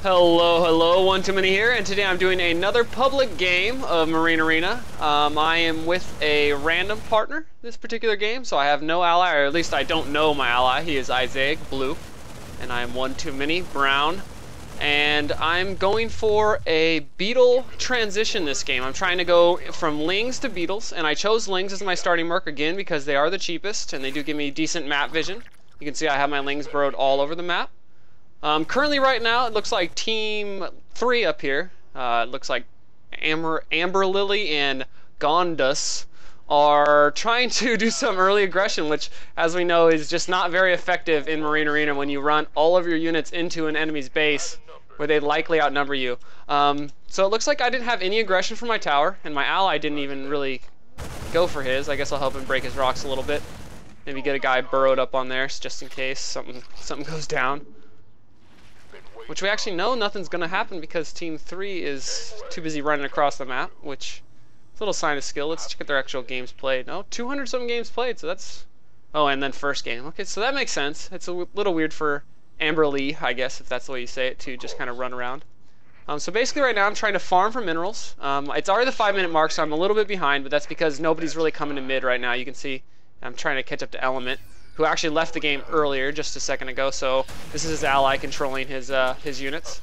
Hello, hello, One Too Many here, and today I'm doing another public game of Marine Arena. I am with a random partner this particular game, so I have no ally, or at least I don't know my ally. He is Isaac, blue, and I am One Too Many, brown. And I'm going for a beetle transition this game. I'm trying to go from lings to beetles, and I chose lings as my starting merc again because they are the cheapest, and they do give me decent map vision. You can see I have my lings burrowed all over the map. Currently right now, it looks like Team 3 up here, it looks like Amber Lily and Gondas are trying to do some early aggression, which, as we know, is just not very effective in Marine Arena when you run all of your units into an enemy's base where they likely outnumber you. So it looks like I didn't have any aggression from my tower, and my ally didn't even really go for his. I guess I'll help him break his rocks a little bit. Maybe get a guy burrowed up on there just in case something goes down. Which we actually know nothing's going to happen because Team 3 is too busy running across the map, which is a little sign of skill. Let's check out their actual games played. No, 200 something games played, so that's... Oh, and then first game. Okay, so that makes sense. It's a little weird for Amber Lee, I guess, if that's the way you say it, to just kind of run around. So basically right now I'm trying to farm for minerals. It's already the 5-minute mark, so I'm a little bit behind, but that's because nobody's really coming to mid right now. You can see I'm trying to catch up to Element, who actually left the game earlier, just a second ago, so this is his ally controlling his units.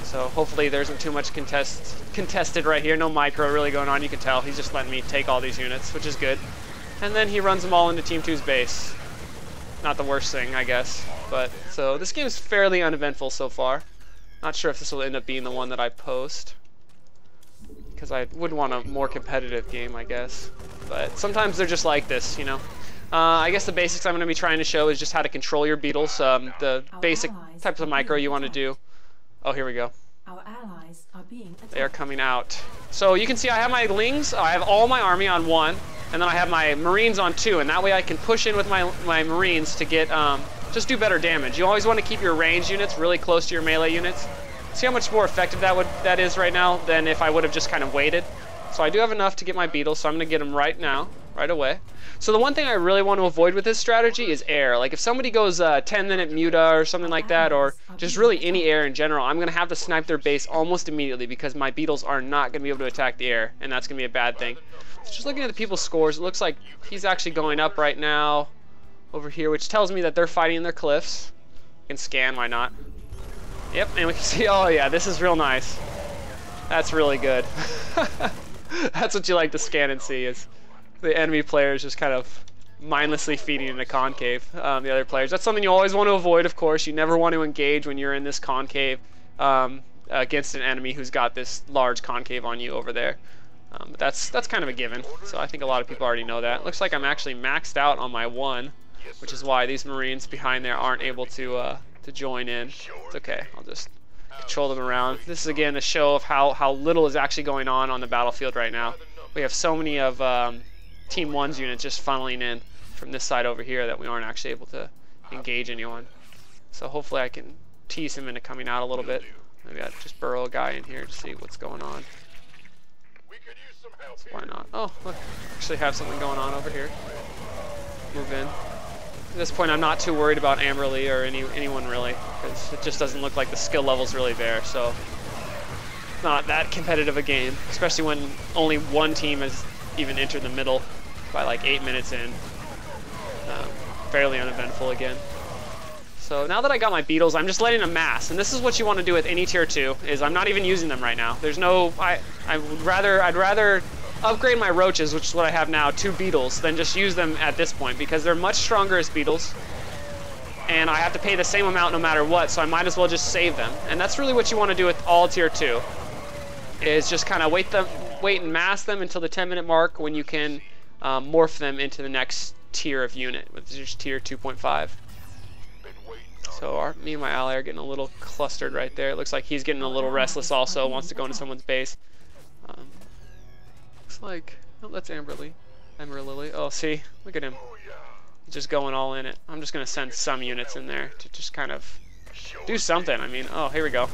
So hopefully there isn't too much contested right here, no micro really going on, you can tell. He's just letting me take all these units, which is good. And then he runs them all into Team 2's base. Not the worst thing, I guess. But, so this game is fairly uneventful so far. Not sure if this will end up being the one that I post, because I would want a more competitive game, I guess. But sometimes they're just like this, you know. I guess the basics I'm going to be trying to show is just how to control your beetles, the basic types of micro you want to do. Oh, here we go. Our allies are being attacked. They are coming out. So you can see I have my lings, I have all my army on 1, and then I have my marines on 2, and that way I can push in with my marines to get, just do better damage. You always want to keep your ranged units really close to your melee units. See how much more effective that is right now than if I would have just kind of waited. So I do have enough to get my beetles, so I'm going to get them right now, right away. So the one thing I really want to avoid with this strategy is air. Like if somebody goes 10-minute muta or something like that, or just really any air in general, I'm going to have to snipe their base almost immediately because my beetles are not going to be able to attack the air, and that's going to be a bad thing. So just looking at the people's scores, it looks like he's actually going up right now over here, which tells me that they're fighting in their cliffs. You can scan, why not? Yep, and we can see, oh yeah, this is real nice. That's really good. That's what you like to scan and see, is the enemy players just kind of mindlessly feeding in a concave, the other players. That's something you always want to avoid, of course. You never want to engage when you're in this concave against an enemy who's got this large concave on you over there. But that's kind of a given, so I think a lot of people already know that. Looks like I'm actually maxed out on my 1, which is why these marines behind there aren't able to join in. It's okay, I'll just control them around. This is again a show of how little is actually going on the battlefield right now. We have so many of Team 1's units just funneling in from this side over here that we aren't actually able to engage anyone. So hopefully I can tease him into coming out a little bit. Maybe I'll just burrow a guy in here to see what's going on. So why not? Oh, look, actually have something going on over here. Move in. At this point I'm not too worried about Amberly or anyone really, because it just doesn't look like the skill level's really there, so it's not that competitive a game, especially when only one team has even entered the middle by like 8 minutes in. Fairly uneventful again. So now that I got my beetles, I'm just letting them mass, and this is what you want to do with any tier 2, is I'm not even using them right now. There's no, I'd rather upgrade my roaches, which is what I have now, to beetles, than just use them at this point, because they're much stronger as beetles, and I have to pay the same amount no matter what, so I might as well just save them. And that's really what you want to do with all tier 2, is just kind of wait and mass them until the 10-minute mark when you can morph them into the next tier of unit, which is tier 2.5. So me and my ally are getting a little clustered right there. It looks like he's getting a little restless also, wants to go into someone's base. Looks like, oh, that's Amber Lily. Oh, see, look at him. He's just going all in it. I'm just going to send some units in there to just kind of do something. I mean, oh, here we go.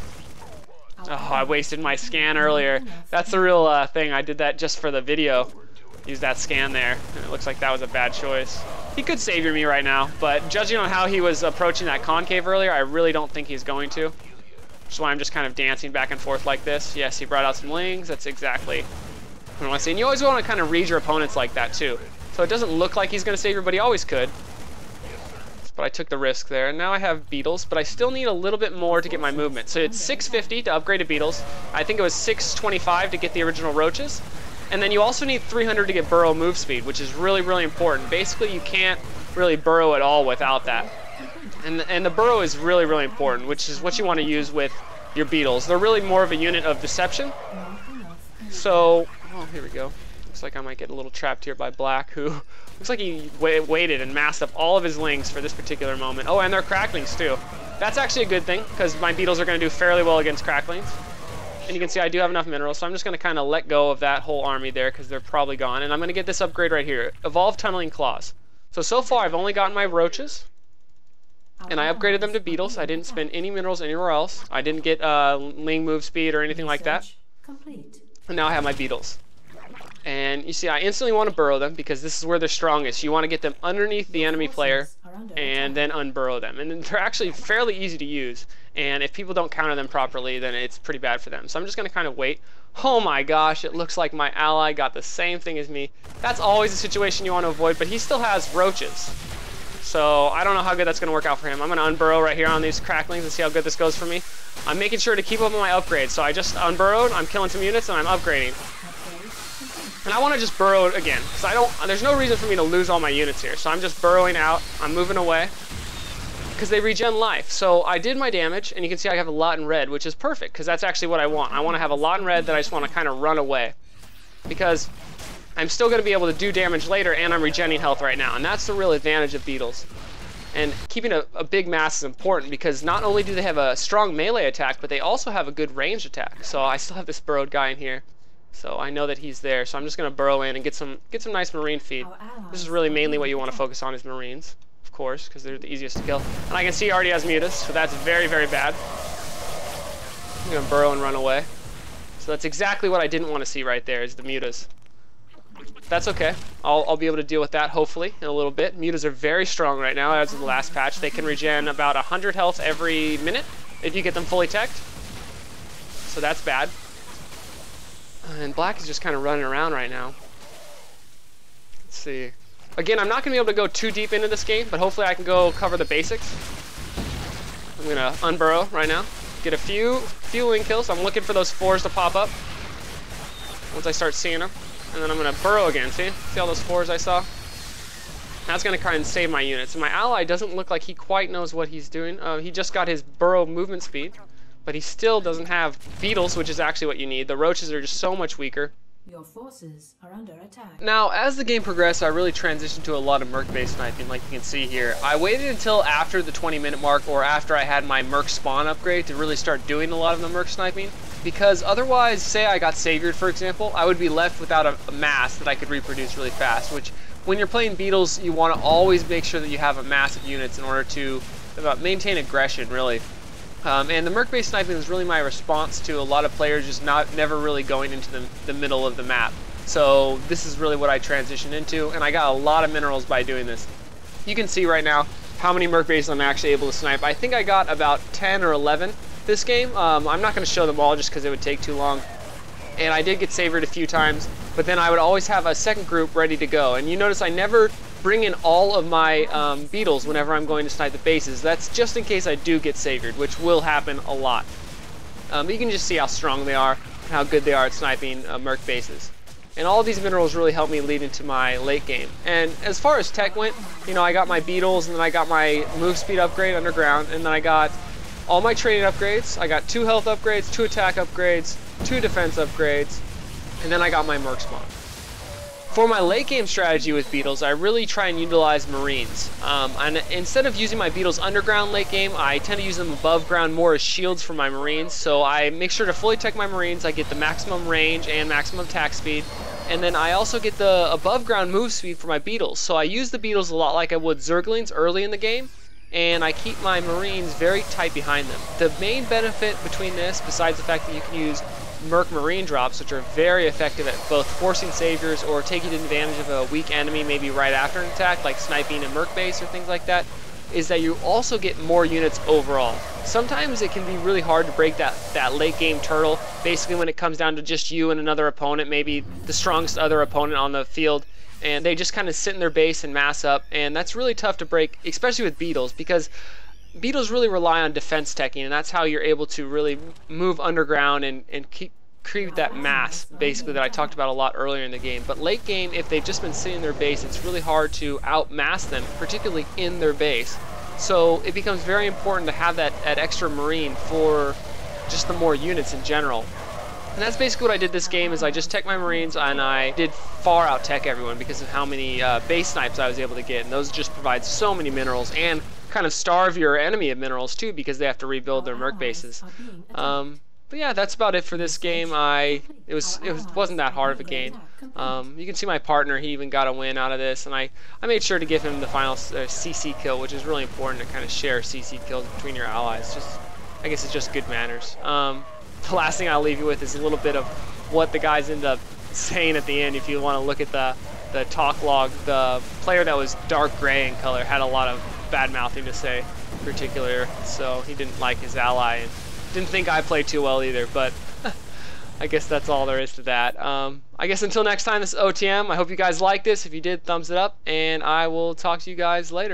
Oh, I wasted my scan earlier. That's the real thing. I did that just for the video. Use that scan there, and it looks like that was a bad choice. He could savior me right now, but judging on how he was approaching that concave earlier, I really don't think he's going to. which is why I'm just kind of dancing back and forth like this. Yes, he brought out some lings. That's exactly what I want to see. And you always want to kind of read your opponents like that too. So it doesn't look like he's going to save you, but he always could. But I took the risk there. And now I have Beetles, but I still need a little bit more to get my movement. So it's 650 to upgrade to Beetles. I think it was 625 to get the original Roaches. And then you also need 300 to get Burrow move speed, which is really, really important. Basically, you can't really burrow at all without that. And the Burrow is really, really important, which is what you want to use with your Beetles. They're really more of a unit of deception. So, oh, here we go. Looks like I might get a little trapped here by Black, who looks like he waited and masked up all of his lings for this particular moment. Oh, and they're cracklings too. That's actually a good thing, because my Beetles are going to do fairly well against cracklings. And you can see I do have enough minerals, so I'm just going to kind of let go of that whole army there, because they're probably gone. And I'm going to get this upgrade right here, Evolved Tunneling Claws. So far I've only gotten my Roaches, and I upgraded them to Beetles. I didn't spend any minerals anywhere else. I didn't get Ling move speed or anything like that. And now I have my Beetles. And you see, I instantly want to burrow them because this is where they're strongest. You want to get them underneath the enemy player and then unburrow them. And they're actually fairly easy to use. And if people don't counter them properly, then it's pretty bad for them. So I'm just going to kind of wait. Oh my gosh, it looks like my ally got the same thing as me. That's always a situation you want to avoid, but he still has Roaches. So I don't know how good that's going to work out for him. I'm going to unburrow right here on these cracklings and see how good this goes for me. I'm making sure to keep up on my upgrades. So I just unburrowed, I'm killing some units, and I'm upgrading. And I want to just burrow again, because there's no reason for me to lose all my units here. So I'm just burrowing out, I'm moving away, because they regen life. So I did my damage, and you can see I have a lot in red, which is perfect, because that's actually what I want. I want to have a lot in red that I just want to kind of run away, because I'm still going to be able to do damage later, and I'm regenerating health right now. And that's the real advantage of Beetles. And keeping a big mass is important, because not only do they have a strong melee attack, but they also have a good ranged attack. So I still have this burrowed guy in here. So I know that he's there, so I'm just going to burrow in and get some nice marine feed. This is really mainly what you want to focus on is marines, of course, because they're the easiest to kill. And I can see he already has mutas, so that's very, very bad. I'm going to burrow and run away. So that's exactly what I didn't want to see right there, is the mutas. That's okay. I'll be able to deal with that, hopefully, in a little bit. Mutas are very strong right now, as of the last patch. They can regen about 100 health every minute if you get them fully teched. So that's bad. And Black is just kind of running around right now. Let's see. Again, I'm not going to be able to go too deep into this game, but hopefully I can go cover the basics. I'm going to unburrow right now. Get a few wing kills. I'm looking for those 4s to pop up once I start seeing them. And then I'm going to burrow again. See all those 4s I saw? That's going to kind of save my units. And my ally doesn't look like he quite knows what he's doing. He just got his burrow movement speed. But he still doesn't have Beetles, which is actually what you need. The Roaches are just so much weaker. Your forces are under attack. Now, as the game progressed, I really transitioned to a lot of merc-based sniping, like you can see here. I waited until after the 20-minute mark, or after I had my merc spawn upgrade, to really start doing a lot of the merc sniping. Because otherwise, say I got saviored, for example, I would be left without a mass that I could reproduce really fast, which when you're playing Beetles, you want to always make sure that you have a mass of units in order to maintain aggression, really. And the merc-based sniping is really my response to a lot of players just never really going into the middle of the map. So this is really what I transitioned into, and I got a lot of minerals by doing this. You can see right now how many merc-based I'm actually able to snipe. I think I got about 10 or 11 this game. I'm not going to show them all just because it would take too long. And I did get saviored a few times, but then I would always have a second group ready to go. And you notice I never bring in all of my Beetles whenever I'm going to snipe the bases. That's just in case I do get saviored, which will happen a lot. You can just see how strong they are and how good they are at sniping merc bases. And all of these minerals really helped me lead into my late game. And as far as tech went, you know, I got my Beetles, and then I got my move speed upgrade underground, and then I got all my training upgrades. I got 2 health upgrades, 2 attack upgrades, 2 defense upgrades, and then I got my merc spawn. For my late game strategy with Beetles, I really try and utilize Marines. And instead of using my Beetles underground late game, I tend to use them above ground more as shields for my Marines. So I make sure to fully tech my Marines. I get the maximum range and maximum attack speed. And then I also get the above ground move speed for my Beetles. So I use the Beetles a lot like I would Zerglings early in the game. And I keep my Marines very tight behind them. The main benefit between this, besides the fact that you can use merc marine drops, which are very effective at both forcing saviors or taking advantage of a weak enemy maybe right after an attack, like sniping a merc base or things like that. is that you also get more units overall. Sometimes it can be really hard to break that late game turtle, basically when it comes down to just you and another opponent, maybe the strongest other opponent on the field, and they just kind of sit in their base and mass up, and that's really tough to break, especially with Beetles, because Beetles really rely on defense teching, and that's how you're able to really move underground and create that mass, basically, that I talked about a lot earlier in the game. But late game, if they've just been sitting in their base, it's really hard to outmass them, particularly in their base. So it becomes very important to have that extra Marine for just the more units in general. And that's basically what I did this game, is I just tech my Marines, and I did far out tech everyone because of how many base snipes I was able to get, and those just provide so many minerals and kind of starve your enemy of minerals too, because they have to rebuild their merc bases. But yeah, that's about it for this game. It wasn't that hard of a game. You can see my partner, he even got a win out of this, and I made sure to give him the final CC kill, which is really important to kind of share CC kills between your allies. I guess it's just good manners. The last thing I'll leave you with is a little bit of what the guys end up saying at the end. If you want to look at the talk log, the player that was dark gray in color had a lot of bad mouthing to say in particular, so he didn't like his ally and didn't think I played too well either, but I guess that's all there is to that. I guess until next time, this is OTM. I hope you guys liked this. If you did, thumbs it up, and I will talk to you guys later.